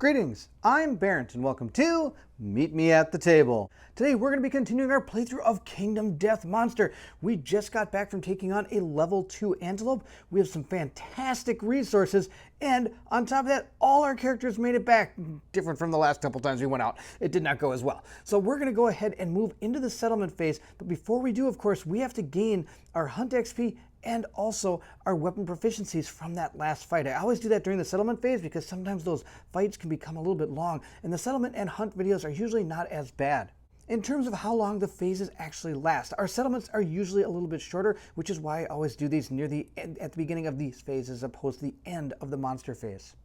Greetings, I'm Barrett and welcome to Meet Me at the Table. Today we're going to be continuing our playthrough of Kingdom Death Monster. We just got back from taking on a level 2 antelope. We have some fantastic resources, and on top of that, all our characters made it back. Different from the last couple times we went out. It did not go as well. So we're going to go ahead and move into the settlement phase, but before we do, of course, we have to gain our Hunt XP and also our weapon proficiencies from that last fight. I always do that during the settlement phase because sometimes those fights can become a little bit long, and the settlement and hunt videos are usually not as bad. In terms of how long the phases actually last, our settlements are usually a little bit shorter, which is why I always do these near the end, at the beginning of these phases as opposed to the end of the monster phase.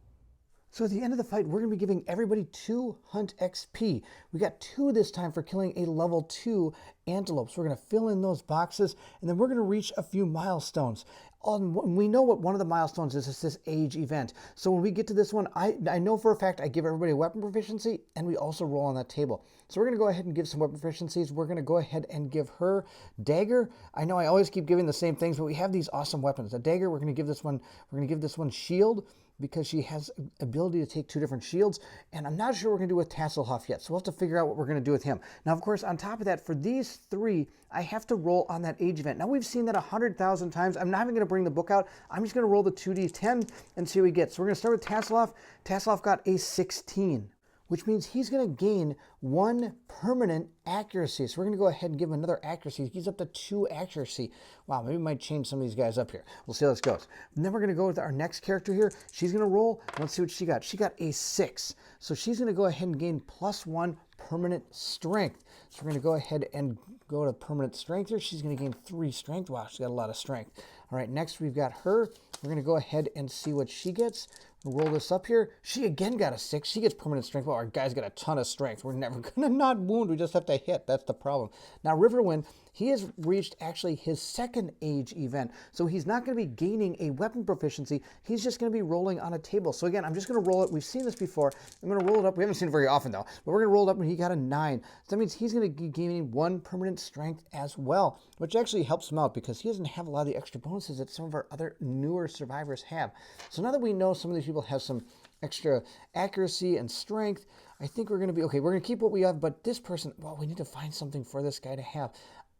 So at the end of the fight, we're going to be giving everybody 2 Hunt XP. We got 2 this time for killing a level 2 antelope. So we're going to fill in those boxes, and then we're going to reach a few milestones. We know what one of the milestones is. It's this age event. So when we get to this one, I know for a fact I give everybody a weapon proficiency, and we also roll on that table. So we're going to go ahead and give some weapon proficiencies. We're going to go ahead and give her dagger. I know I always keep giving the same things, but we have these awesome weapons. A dagger, we're going to give this one shield, because she has ability to take 2 different shields, and I'm not sure what we're going to do with Tasselhoff yet, so we'll have to figure out what we're going to do with him. Now, of course, on top of that, for these 3, I have to roll on that age event. Now, we've seen that 100,000 times. I'm not even going to bring the book out. I'm just going to roll the 2d10 and see what we get. So we're going to start with Tasselhoff. Tasselhoff got a 16. Which means he's going to gain 1 permanent accuracy. So we're going to go ahead and give him another accuracy. He's up to 2 accuracy. Wow, maybe we might change some of these guys up here. We'll see how this goes. And then we're going to go with our next character here. She's going to roll. Let's see what she got. She got a 6. So she's going to go ahead and gain +1 permanent strength. So we're going to go ahead and go to permanent strength here. She's going to gain 3 strength. Wow, she's got a lot of strength. All right, next we've got her. We're going to go ahead and see what she gets. We'll roll this up here. She again got a 6. She gets permanent strength. Well, our guy's got a ton of strength. We're never going to not wound. We just have to hit. That's the problem. Now, Riverwind, he has reached actually his 2nd age event. So he's not going to be gaining a weapon proficiency. He's just going to be rolling on a table. So again, I'm just going to roll it. We've seen this before. I'm going to roll it up. We haven't seen it very often, though. But we're going to roll it up, and he got a 9. So that means he's going to be gaining 1 permanent strength as well, which actually helps him out because he doesn't have a lot of the extra bonuses that some of our other newer survivors have. So now that we know some of these people have some extra accuracy and strength, I think we're going to be okay. We're going to keep what we have, but this person, well, we need to find something for this guy to have.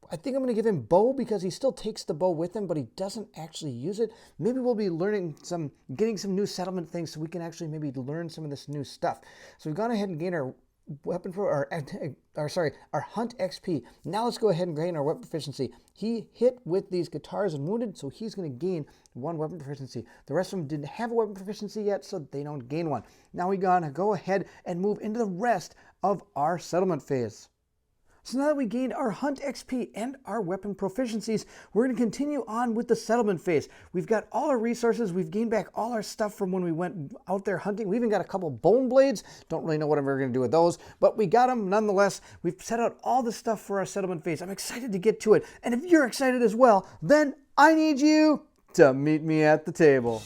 I think I'm going to give him bow because he still takes the bow with him, but he doesn't actually use it. Maybe we'll be getting some new settlement things so we can actually maybe learn some of this new stuff. So we've gone ahead and gained our weapon for our Hunt XP. Now let's go ahead and gain our weapon proficiency. He hit with these guitars and wounded, so he's going to gain 1 weapon proficiency. The rest of them didn't have a weapon proficiency yet, so they don't gain 1. Now we're going to go ahead and move into the rest of our settlement phase. So now that we gained our Hunt XP and our weapon proficiencies, we're going to continue on with the settlement phase. We've got all our resources. We've gained back all our stuff from when we went out there hunting. We even got a couple bone blades. Don't really know what I'm going to do with those, but we got them nonetheless. We've set out all the stuff for our settlement phase. I'm excited to get to it. And if you're excited as well, then I need you to meet me at the table.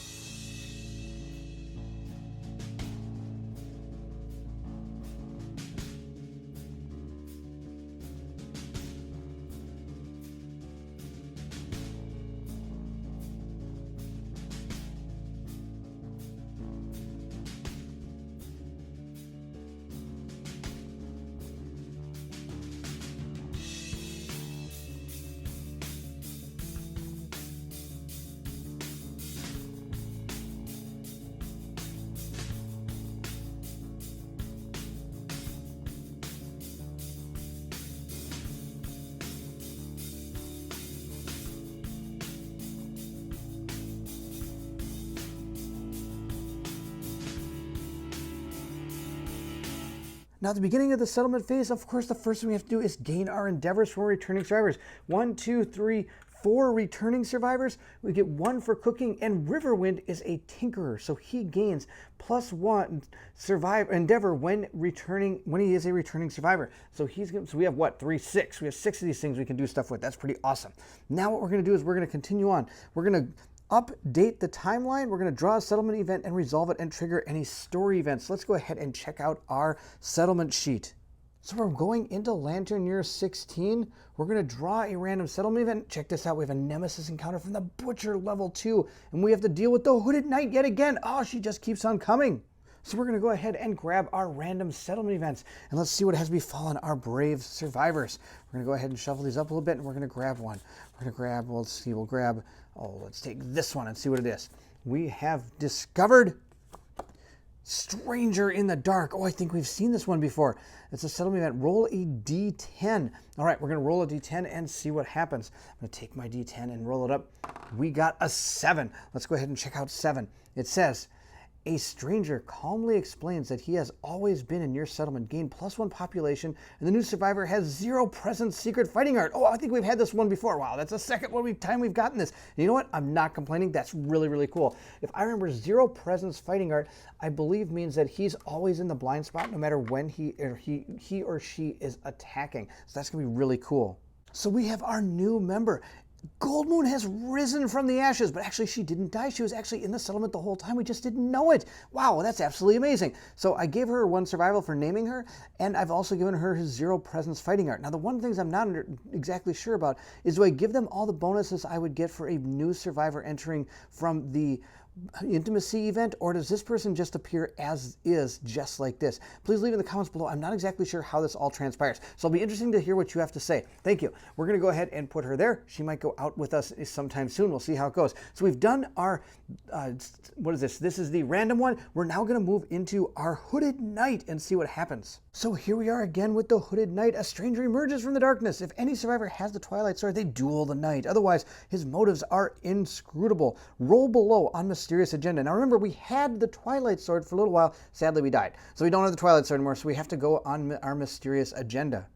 Now, at the beginning of the settlement phase, of course, the first thing we have to do is gain our endeavors from returning survivors. 1, 2, 3, 4 returning survivors. We get 1 for cooking, and Riverwind is a tinkerer, so he gains +1 endeavor when he is a returning survivor. So we have what? 3, 6. We have 6 of these things we can do stuff with. That's pretty awesome. Now what we're going to do is we're going to continue on. We're going to update the timeline. We're going to draw a settlement event and resolve it and trigger any story events. Let's go ahead and check out our settlement sheet. So we're going into Lantern Year 16. We're going to draw a random settlement event. Check this out. We have a Nemesis Encounter from the Butcher level 2. And we have to deal with the Hooded Knight yet again. Oh, she just keeps on coming. So we're going to go ahead and grab our random settlement events, and let's see what has befallen our brave survivors. We're going to go ahead and shuffle these up a little bit, and we're going to grab one. We're going to grab, well, let's see, let's take this one and see what it is. We have discovered Stranger in the Dark. Oh, I think we've seen this one before. It's a settlement event. Roll a d10. All right, we're going to roll a d10 and see what happens. I'm going to take my d10 and roll it up. We got a 7. Let's go ahead and check out 7. It says, a stranger calmly explains that he has always been in your settlement, gained +1 population, and the new survivor has 0 present secret fighting art. Oh, I think we've had this one before. Wow, that's the second time we've gotten this. And you know what? I'm not complaining. That's really, really cool. If I remember, 0 presence fighting art, I believe means that he's always in the blind spot no matter when he or she is attacking. So that's going to be really cool. So we have our new member. Goldmoon has risen from the ashes, but actually she didn't die. She was actually in the settlement the whole time. We just didn't know it. Wow, that's absolutely amazing. So I gave her 1 survival for naming her, and I've also given her his 0 presence fighting art. Now, the one thing I'm not exactly sure about is, do I give them all the bonuses I would get for a new survivor entering from the intimacy event, or does this person just appear as is, just like this? Please leave in the comments below. I'm not exactly sure how this all transpires, so it'll be interesting to hear what you have to say. Thank you. We're going to go ahead and put her there. She might go out with us sometime soon. We'll see how it goes. So we've done our what is this? This is the random one. We're now going to move into our Hooded Knight and see what happens. So here we are again with the Hooded Knight. A stranger emerges from the darkness. If any survivor has the Twilight Sword, they duel the knight. Otherwise, his motives are inscrutable. Roll below on mysterious agenda. Now remember, we had the Twilight Sword for a little while. Sadly, we died. So we don't have the Twilight Sword anymore, so we have to go on our mysterious agenda.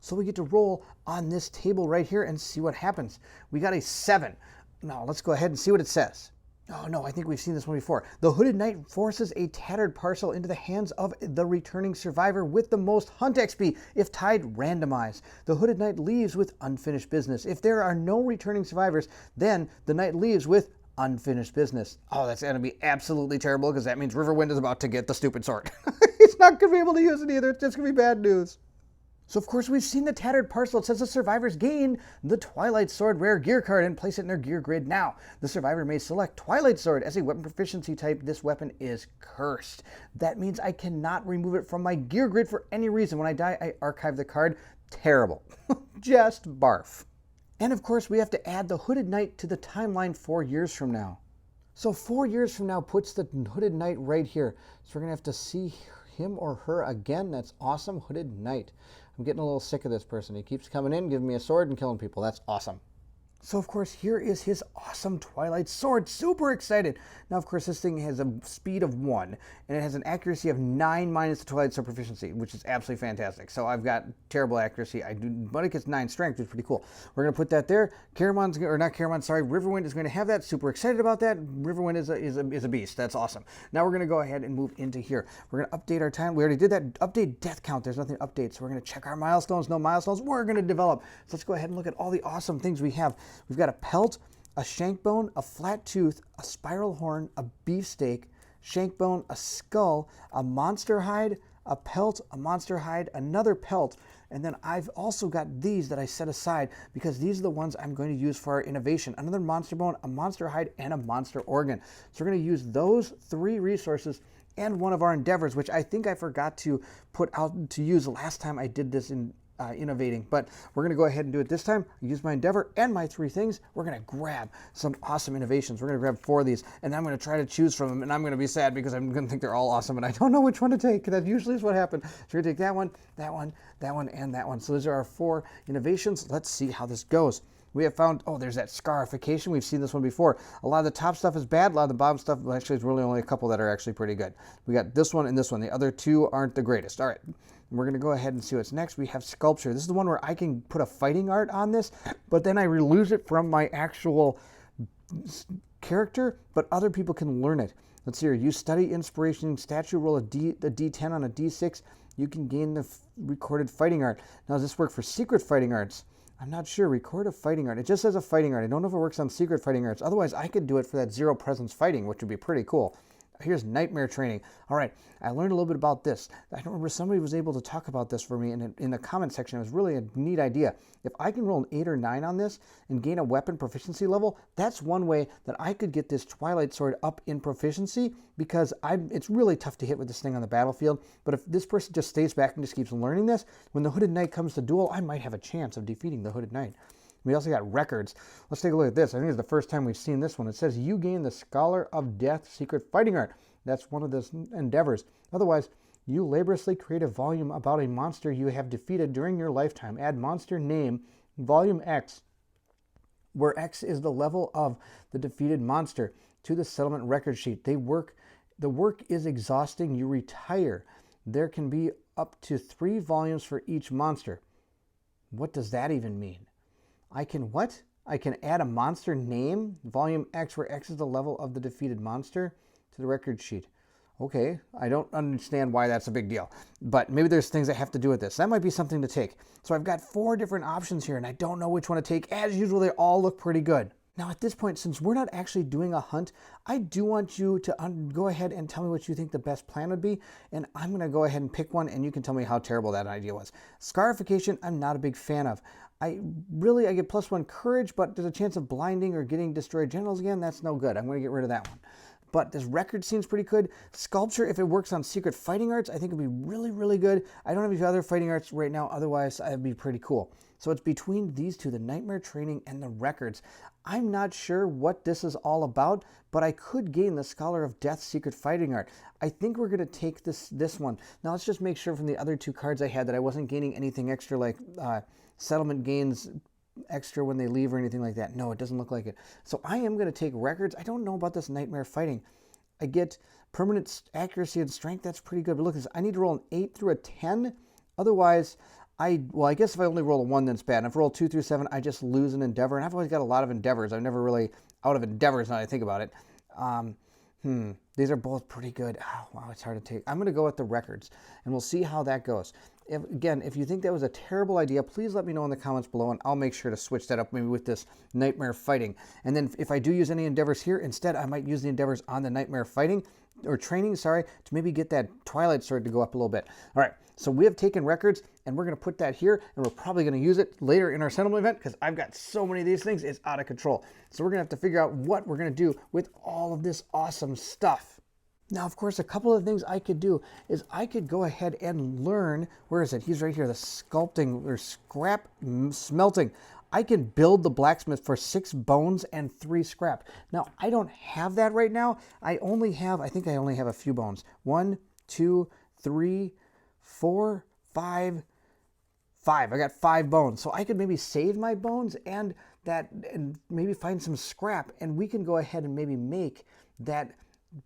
So we get to roll on this table right here and see what happens. We got a 7. Now let's go ahead and see what it says. Oh no, I think we've seen this one before. The Hooded Knight forces a tattered parcel into the hands of the returning survivor with the most hunt XP. If tied, randomize. The Hooded Knight leaves with unfinished business. If there are no returning survivors, then the knight leaves with unfinished business. Oh, that's going to be absolutely terrible, because that means Riverwind is about to get the stupid sword. He's not going to be able to use it either. It's just going to be bad news. So of course we've seen the tattered parcel. It says the survivors gain the Twilight Sword rare gear card and place it in their gear grid now. The survivor may select Twilight Sword as a weapon proficiency type. This weapon is cursed. That means I cannot remove it from my gear grid for any reason. When I die, I archive the card. Terrible. Just barf. And of course we have to add the Hooded Knight to the timeline 4 years from now. So 4 years from now puts the Hooded Knight right here. So we're going to have to see him or her again. That's awesome. Hooded Knight. I'm getting a little sick of this person. He keeps coming in, giving me a sword and killing people. That's awesome. So of course, here is his awesome Twilight Sword. Super excited. Now, of course, this thing has a speed of 1, and it has an accuracy of 9 minus the Twilight Sword proficiency, which is absolutely fantastic. So I've got terrible accuracy. But it gets 9 strength, which is pretty cool. We're going to put that there. Riverwind is going to have that. Super excited about that. Riverwind is a beast. That's awesome. Now we're going to go ahead and move into here. We're going to update our time. We already did that. Update death count. There's nothing to update. So we're going to check our milestones. No milestones. We're going to develop. So let's go ahead and look at all the awesome things we have. We've got a pelt, a shank bone, a flat tooth, a spiral horn, a beefsteak, shank bone, a skull, a monster hide, a pelt, a monster hide, another pelt, and then I've also got these that I set aside because these are the ones I'm going to use for our innovation. Another monster bone, a monster hide, and a monster organ. So we're going to use those 3 resources and one of our endeavors, which I think I forgot to put out to use last time I did this in innovating, but we're going to go ahead and do it this time. Use my endeavor and my 3 things. We're going to grab some awesome innovations. We're going to grab 4 of these, and I'm going to try to choose from them, and I'm going to be sad because I'm going to think they're all awesome, and I don't know which one to take. That usually is what happens. So we're going to take that one, that one, that one, and that one. So those are our 4 innovations. Let's see how this goes. We have found, oh, there's that scarification. We've seen this one before. A lot of the top stuff is bad. A lot of the bottom stuff, well, actually, there's really only a couple that are actually pretty good. We got this one and this one. The other 2 aren't the greatest. All right. We're going to go ahead and see what's next. We have sculpture. This is the one where I can put a fighting art on this, but then I lose it from my actual character, but other people can learn it. Let's see here. You study inspiration statue, roll a D10 on a D6. You can gain the recorded fighting art. Now, does this work for secret fighting arts? I'm not sure. Record a fighting art. It just says a fighting art. I don't know if it works on secret fighting arts. Otherwise, I could do it for that 0 presence fighting, which would be pretty cool. here's nightmare training. All right, I learned a little bit about this. I don't remember, somebody was able to talk about this for me in the comment section. It was really a neat idea. If I can roll an 8 or 9 on this and gain a weapon proficiency level, that's one way that I could get this Twilight Sword up in proficiency, because it's really tough to hit with this thing on the battlefield. But if this person just stays back and just keeps learning this, when the Hooded Knight comes to duel, I might have a chance of defeating the Hooded Knight. We also got records. Let's take a look at this. I think it's the first time we've seen this one. It says you gain the Scholar of Death secret fighting art. That's one of the endeavors. Otherwise, you laboriously create a volume about a monster you have defeated during your lifetime. Add monster name, volume X, where X is the level of the defeated monster, to the settlement record sheet. The work is exhausting. You retire. There can be up to 3 volumes for each monster. What does that even mean? I can what? I can add a monster name, volume X, where X is the level of the defeated monster, to the record sheet. Okay, I don't understand why that's a big deal, but maybe there's things I have to do with this. That might be something to take. So I've got 4 different options here, and I don't know which one to take. As usual, they all look pretty good. Now at this point, since we're not actually doing a hunt, I do want you to go ahead and tell me what you think the best plan would be, and I'm going to go ahead and pick one, and you can tell me how terrible that idea was. Scarification, I'm not a big fan of. I get +1 courage, but there's a chance of blinding or getting destroyed generals again. That's no good. I'm going to get rid of that one. But this record seems pretty good. Sculpture, if it works on secret fighting arts, I think it'd be really, really good. I don't have any other fighting arts right now. Otherwise, it'd be pretty cool. So it's between these two, the nightmare training and the records. I'm not sure what this is all about, but I could gain the Scholar of Death secret fighting art. I think we're going to take this one. Now let's just make sure from the other 2 cards I had that I wasn't gaining anything extra, like settlement gains extra when they leave or anything like that. No, it doesn't look like it. So I am going to take records. I don't know about this nightmare fighting. I get permanent accuracy and strength. That's pretty good. But look at this. I need to roll an 8 through a 10. Otherwise, I guess if I only roll a 1, then it's bad. And if I roll 2 through 7, I just lose an endeavor. And I've always got a lot of endeavors. I'm never really out of endeavors now that I think about it. These are both pretty good. Oh, wow, it's hard to take. I'm going to go with the records, and we'll see how that goes. If you think that was a terrible idea, please let me know in the comments below, and I'll make sure to switch that up maybe with this nightmare fighting. And then if I do use any endeavors here, instead I might use the endeavors on the nightmare fighting, or training, sorry, to maybe get that Twilight Sword to go up a little bit. All right, so we have taken records, and we're going to put that here, and we're probably going to use it later in our settlement event, because I've got so many of these things, it's out of control. So we're going to have to figure out what we're going to do with all of this awesome stuff. Now, of course, a couple of things I could do is I could go ahead and learn, where is it? He's right here, the sculpting or scrap smelting. I can build the blacksmith for 6 bones and 3 scrap. Now, I don't have that right now. I think I only have a few bones. 1, 2, 3, 4, 5. I got 5 bones. So I could maybe save my bones and maybe find some scrap, and we can go ahead and maybe make that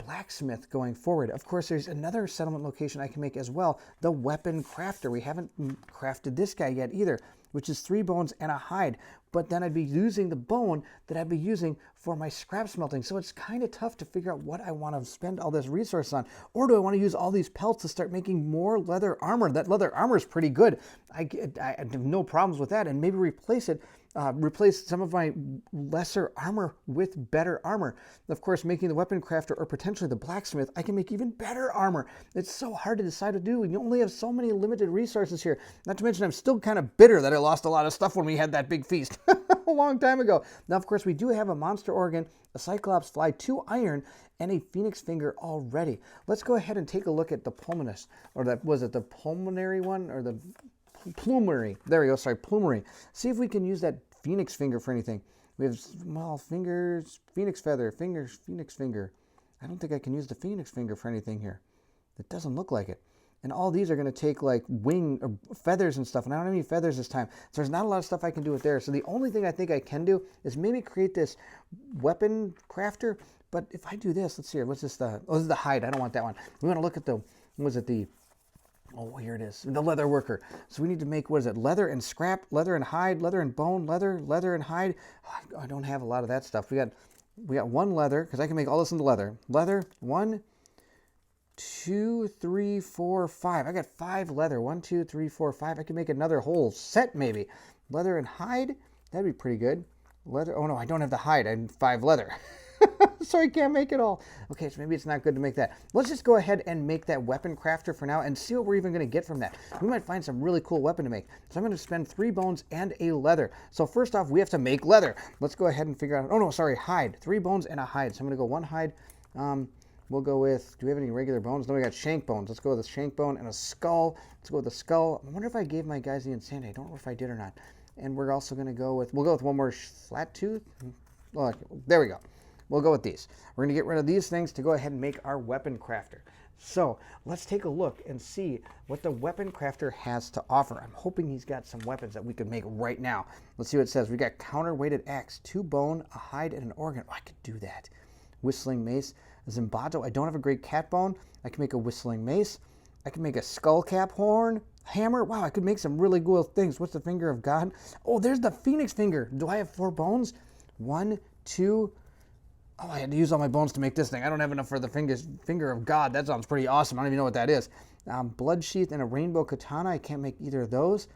blacksmith going forward. Of course, there's another settlement location I can make as well, the weapon crafter. We haven't crafted this guy yet either, which is 3 bones and a hide. But then I'd be using the bone that I'd be using for my scrap smelting. So it's kind of tough to figure out what I want to spend all this resource on. Or do I want to use all these pelts to start making more leather armor? That leather armor is pretty good. I have no problems with that, and maybe replace some of my lesser armor with better armor. Of course, making the weapon crafter or potentially the blacksmith, I can make even better armor. It's so hard to decide what to do. You only have so many limited resources here. Not to mention, I'm still kind of bitter that I lost a lot of stuff when we had that big feast a long time ago. Now, of course, we do have a monster organ, a cyclops fly, 2 iron, and a phoenix finger already. Let's go ahead and take a look at the pulmonus, or was it the pulmonary one, or the plumery? There we go, sorry, plumery. See if we can use that phoenix finger for anything. We have small fingers, phoenix feather, fingers, phoenix finger. I don't think I can use the phoenix finger for anything here. It doesn't look like it. And all these are going to take like wing or feathers and stuff, and I don't have any feathers this time. So there's not a lot of stuff I can do with there. So the only thing I think I can do is maybe create this weapon crafter. But if I do this, let's see here. What's this? This is the hide. I don't want that one. We want to look at oh, here it is, the leather worker. So we need to make, what is it, leather and scrap, leather and hide, leather and bone, leather and hide. Oh, I don't have a lot of that stuff. We got 1 leather, because I can make all this into leather. Leather, 1, 2, 3, 4, 5. I got 5 leather. 1, 2, 3, 4, 5. I can make another whole set maybe. Leather and hide, that'd be pretty good. Leather, oh no, I don't have the hide. I have 5 leather. so I can't make it all. Okay, so maybe it's not good to make that. Let's just go ahead and make that weapon crafter for now and see what we're even going to get from that. We might find some really cool weapon to make. So I'm going to spend 3 bones and a leather. So first off, we have to make leather. Let's go ahead and figure out, oh no, sorry, hide. 3 bones and a hide. So I'm going to go 1 hide. We'll go with, do we have any regular bones? No, we got shank bones. Let's go with a shank bone and a skull. Let's go with a skull. I wonder if I gave my guys the insanity. I don't know if I did or not. And we're also going to go with, we'll go with 1 more flat tooth. Look, there we go. We'll go with these. We're going to get rid of these things to go ahead and make our weapon crafter. So let's take a look and see what the weapon crafter has to offer. I'm hoping he's got some weapons that we could make right now. Let's see what it says. We got counterweighted axe, 2 bone, a hide, and an organ. Oh, I could do that. Whistling mace, a zimbato. I don't have a great cat bone. I can make a whistling mace. I can make a skull cap horn, hammer. Wow, I could make some really cool things. What's the finger of God? Oh, there's the phoenix finger. Do I have 4 bones? 1, 2. Oh, I had to use all my bones to make this thing. I don't have enough for the finger of God. That sounds pretty awesome. I don't even know what that is. Blood sheath and a rainbow katana. I can't make either of those.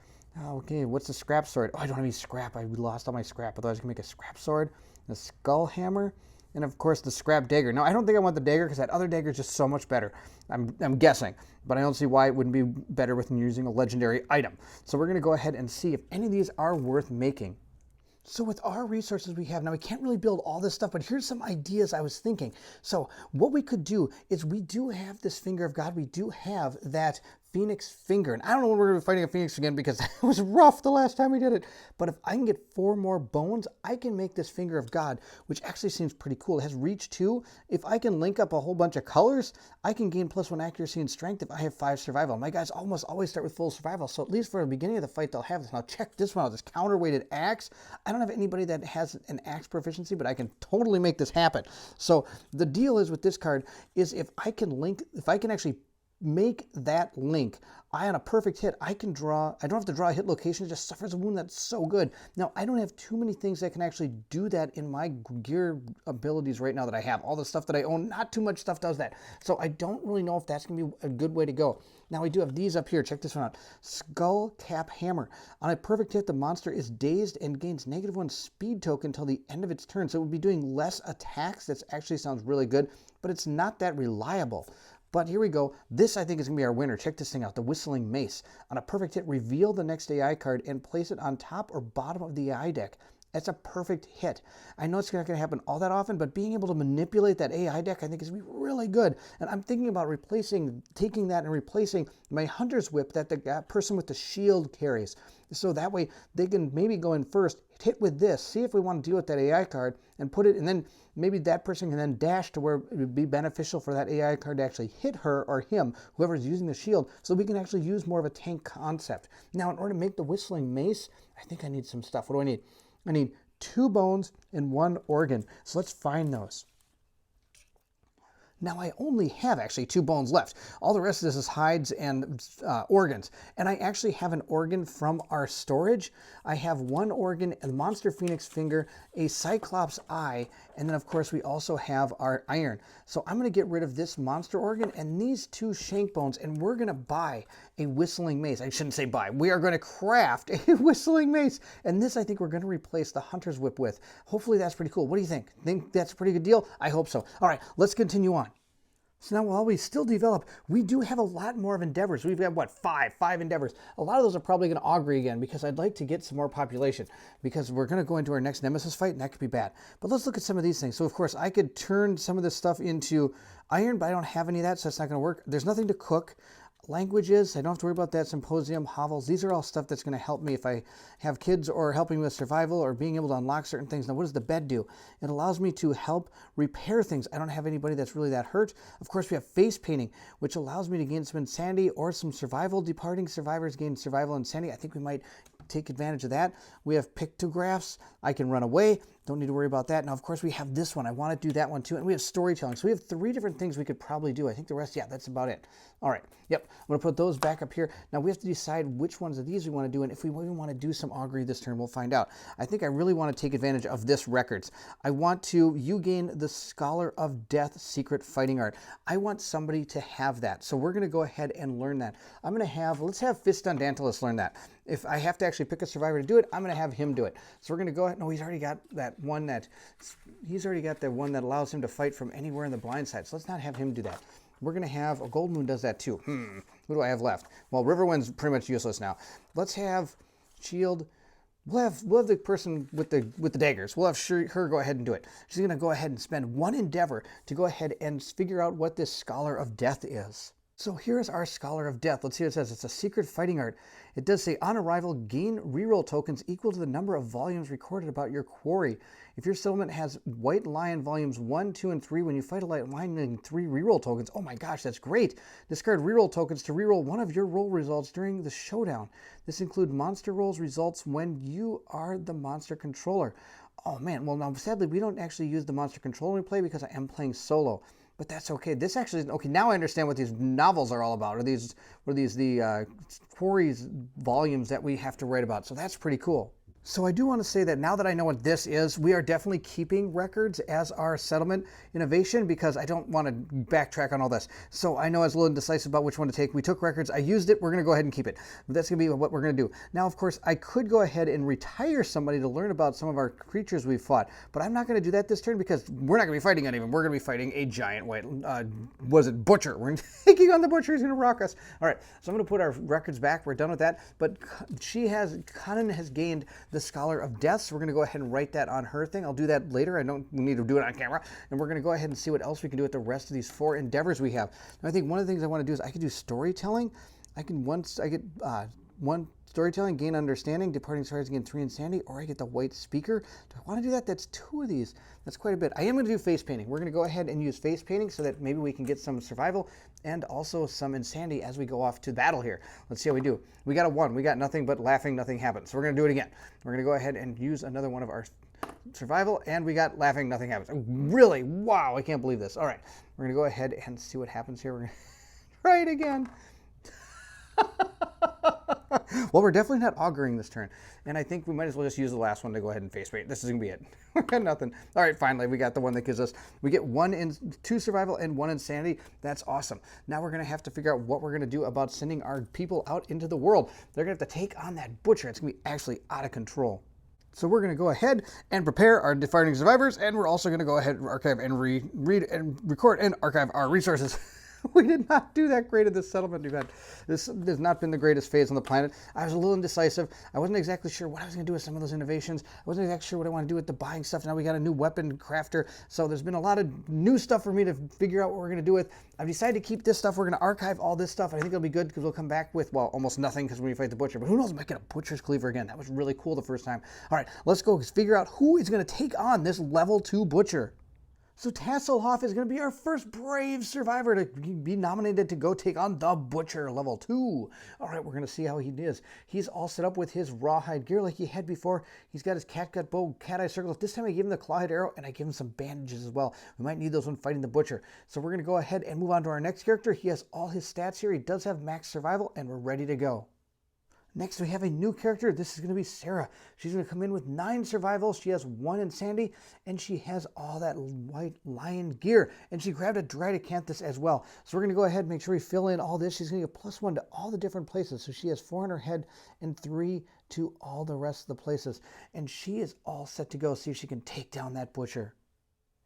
Okay, what's the scrap sword? Oh, I don't have any scrap. I lost all my scrap. Otherwise, I can make a scrap sword, a skull hammer, and of course the scrap dagger. Now, I don't think I want the dagger because that other dagger is just so much better. I'm guessing, but I don't see why it wouldn't be better with using a legendary item. So we're going to go ahead and see if any of these are worth making. So with our resources we have, now we can't really build all this stuff, but here's some ideas I was thinking. So what we could do is we do have this finger of God. We do have that phoenix finger. And I don't know when we're going to be fighting a phoenix again because it was rough the last time we did it. But if I can get 4 more bones, I can make this finger of God, which actually seems pretty cool. It has reach 2. If I can link up a whole bunch of colors, I can gain +1 accuracy and strength if I have 5 survival. My guys almost always start with full survival. So at least for the beginning of the fight, they'll have this. Now check this one out, this counterweighted axe. I don't have anybody that has an axe proficiency, but I can totally make this happen. So the deal is with this card is if I can actually make that link, on a perfect hit, I don't have to draw a hit location, it just suffers a wound. That's so good. Now, I don't have too many things that can actually do that in my gear abilities right now that I have. All the stuff that I own, not too much stuff does that. So I don't really know if that's going to be a good way to go. Now, we do have these up here. Check this one out. Skull Cap Hammer. On a perfect hit, the monster is dazed and gains -1 speed token until the end of its turn. So it would be doing less attacks. That actually sounds really good, but it's not that reliable. But here we go. This, I think, is going to be our winner. Check this thing out. The Whistling Mace. On a perfect hit, reveal the next AI card and place it on top or bottom of the AI deck. That's a perfect hit. I know it's not going to happen all that often, but being able to manipulate that AI deck, I think, is going to be really good. And I'm thinking about taking that and replacing my Hunter's Whip that the person with the shield carries. So that way, they can maybe go in first, hit with this, see if we want to deal with that AI card, and put it, and then maybe that person can then dash to where it would be beneficial for that AI card to actually hit her or him, whoever's using the shield, so we can actually use more of a tank concept. Now, in order to make the Whistling Mace, I think I need some stuff. What do I need? I need 2 bones and 1 organ. So let's find those. Now I only have actually 2 bones left. All the rest of this is hides and organs. And I actually have an organ from our storage. I have 1 organ, a monster phoenix finger, a cyclops eye, and then of course we also have our iron. So I'm going to get rid of this monster organ and these 2 shank bones, and we're going to buy a whistling mace. I shouldn't say buy. We are going to craft a whistling mace. And this I think we're going to replace the Hunter's Whip with. Hopefully that's pretty cool. What do you think? Think that's a pretty good deal? I hope so. All right, let's continue on. So now while we still develop, we do have a lot more of endeavors. We've got, what, 5 endeavors. A lot of those are probably going to augury again because I'd like to get some more population because we're going to go into our next Nemesis fight and that could be bad. But let's look at some of these things. So of course I could turn some of this stuff into iron, but I don't have any of that, so that's not going to work. There's nothing to cook. Languages, I don't have to worry about that. Symposium, hovels, these are all stuff that's going to help me if I have kids or helping with survival or being able to unlock certain things. Now, what does the bed do? It allows me to help repair things. I don't have anybody that's really that hurt. Of course, we have face painting, which allows me to gain some insanity or some survival. Departing survivors gain survival insanity. I think we might take advantage of that. We have pictographs. I can run away. Don't need to worry about that. Now, of course, we have this one. I want to do that one too. And we have storytelling. So we have 3 different things we could probably do. I think the rest, yeah, that's about it. All right. Yep. I'm going to put those back up here. Now, we have to decide which ones of these we want to do. And if we even want to do some augury this turn, we'll find out. I think I really want to take advantage of this records. I want to, you gain the Scholar of Death secret fighting art. I want somebody to have that. So we're going to go ahead and learn that. I'm going to have, let's have Fistundantalus learn that. If I have to actually pick a survivor to do it, I'm going to have him do it. So we're going to go ahead. No, he's already got that that one that, he's already got the one that allows him to fight from anywhere in the blind side. So let's not have him do that. We're going to have, Gold Moon does that too. Who do I have left? Well, Riverwind's pretty much useless now. Let's have Shield. We'll have the person with the daggers. We'll have her go ahead and do it. She's going to go ahead and spend one endeavor to go ahead and figure out what this Scholar of Death is. So here's our Scholar of Death. Let's see what it says. It's a secret fighting art. It does say, on arrival, gain reroll tokens equal to the number of volumes recorded about your quarry. If your settlement has White Lion volumes 1, 2, and 3, when you fight a White Lion, you get 3 reroll tokens. Oh my gosh, that's great. Discard reroll tokens to reroll one of your roll results during the showdown. This includes monster rolls results when you are the monster controller. Oh man, well now sadly we don't actually use the monster controller when we play because I am playing solo. But that's okay. This actually is okay. Now I understand what these novels are all about. What are these the quarries volumes that we have to write about? So that's pretty cool. So I do want to say that now that I know what this is, we are definitely keeping records as our settlement innovation because I don't want to backtrack on all this. So I know I was a little indecisive about which one to take. We took records. I used it. We're going to go ahead and keep it. But that's going to be what we're going to do. Now, of course, I could go ahead and retire somebody to learn about some of our creatures we've fought. But I'm not going to do that this turn because we're not going to be fighting anyone. We're going to be fighting a giant white, butcher. We're taking on the butcher. He's going to rock us. All right. So I'm going to put our records back. We're done with that. But Conan has gained the Scholar of Death, so we're going to go ahead and write that on her thing. I'll do that later. We need to do it on camera. And we're going to go ahead and see what else we can do with the rest of these 4 endeavors we have. And I think one of the things I want to do is I can do storytelling. Once I get 1 storytelling, gain understanding, departing stars gain 3 insanity, or I get the white speaker. Do I want to do that? That's 2 of these. That's quite a bit. I am going to do face painting. We're going to go ahead and use face painting so that maybe we can get some survival and also some insanity as we go off to battle here. Let's see how we do. We got a 1. We got nothing but laughing, nothing happens. So we're going to do it again. We're going to go ahead and use another one of our survival, and we got laughing, nothing happens. Really? Wow, I can't believe this. All right, we're going to go ahead and see what happens here. We're going to try it again. Well, we're definitely not auguring this turn, and I think we might as well just use the last one to go ahead and face paint. This is going to be it. We got nothing. All right, finally, we got the one that gives us, we get 2 survival and 1 insanity. That's awesome. Now we're going to have to figure out what we're going to do about sending our people out into the world. They're going to have to take on that butcher. It's going to be actually out of control. So we're going to go ahead and prepare our departing survivors, and we're also going to go ahead and archive and read and record and archive our resources. We did not do that great at this settlement we've had. This has not been the greatest phase on the planet. I was a little indecisive. I wasn't exactly sure what I was going to do with some of those innovations. I wasn't exactly sure what I want to do with the buying stuff. Now we got a new weapon crafter. So there's been a lot of new stuff for me to figure out what we're going to do with. I've decided to keep this stuff. We're going to archive all this stuff. I think it'll be good because we'll come back with, well, almost nothing because when we fight the butcher. But who knows, I might get a butcher's cleaver again. That was really cool the first time. All right, let's go figure out who is going to take on this level 2 butcher. So Tasselhoff is going to be our first brave survivor to be nominated to go take on the Butcher level 2. All right, we're going to see how he is. He's all set up with his rawhide gear like he had before. He's got his catgut bow, cat eye circles. This time I gave him the clawhead arrow and I gave him some bandages as well. We might need those when fighting the Butcher. So we're going to go ahead and move on to our next character. He has all his stats here. He does have max survival and we're ready to go. Next, we have a new character. This is going to be Sarah. She's going to come in with 9 survival. She has 1 insanity, and she has all that white lion gear. And she grabbed a Dridacanthus as well. So we're going to go ahead and make sure we fill in all this. She's going to get +1 to all the different places. So she has 4 on her head and 3 to all the rest of the places. And she is all set to go. See if she can take down that butcher.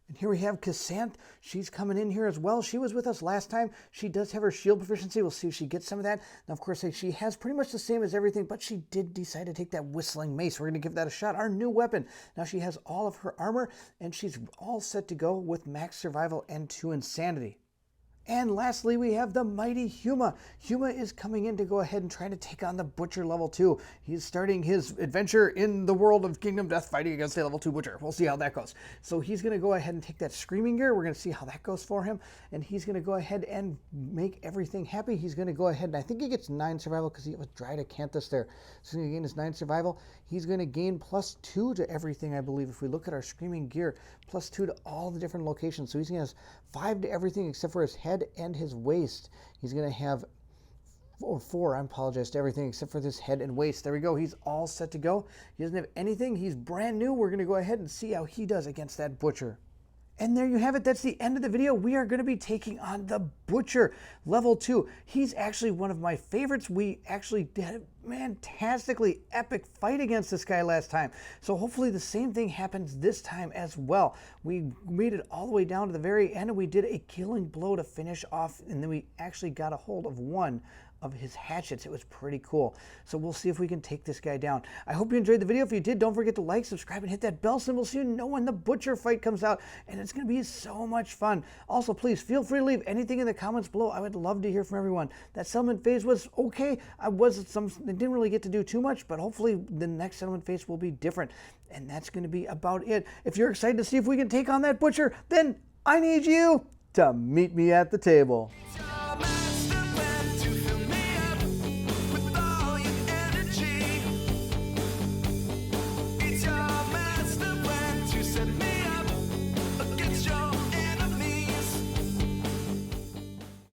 And here we have Cassandra. She's coming in here as well. She was with us last time. She does have her shield proficiency. We'll see if she gets some of that. Now, of course, she has pretty much the same as everything, but she did decide to take that whistling mace. We're going to give that a shot. Our new weapon. Now she has all of her armor, and she's all set to go with max survival and 2 insanity. And lastly, we have the mighty Huma. Huma is coming in to go ahead and try to take on the Butcher level 2. He's starting his adventure in the world of Kingdom Death fighting against a level 2 Butcher. We'll see how that goes. So he's going to go ahead and take that Screaming Gear. We're going to see how that goes for him. And he's going to go ahead and make everything happy. He's going to go ahead, and I think he gets 9 survival because he has Dridacanthus there. So he's going to gain his 9 survival. He's going to gain +2 to everything, I believe. If we look at our Screaming Gear, +2 to all the different locations. So he's going to have 5 to everything except for his head and his waist. He's going to have 4, I apologize, to everything except for this head and waist. There we go. He's all set to go. He doesn't have anything. He's brand new. We're going to go ahead and see how he does against that Butcher. And there you have it. That's the end of the video. We are going to be taking on the Butcher level 2. He's actually one of my favorites. We actually fantastically epic fight against this guy last time. So hopefully the same thing happens this time as well. We made it all the way down to the very end and we did a killing blow to finish off, and then we actually got a hold of one of his hatchets. It was pretty cool. So we'll see if we can take this guy down. I hope you enjoyed the video. If you did, don't forget to like, subscribe, and hit that bell symbol so you know when the Butcher fight comes out, and it's going to be so much fun. Also, please feel free to leave anything in the comments below. I would love to hear from everyone. That settlement phase was okay. I didn't really get to do too much, but hopefully the next settlement phase will be different, and that's going to be about it. If you're excited to see if we can take on that Butcher, then I need you to meet me at the table.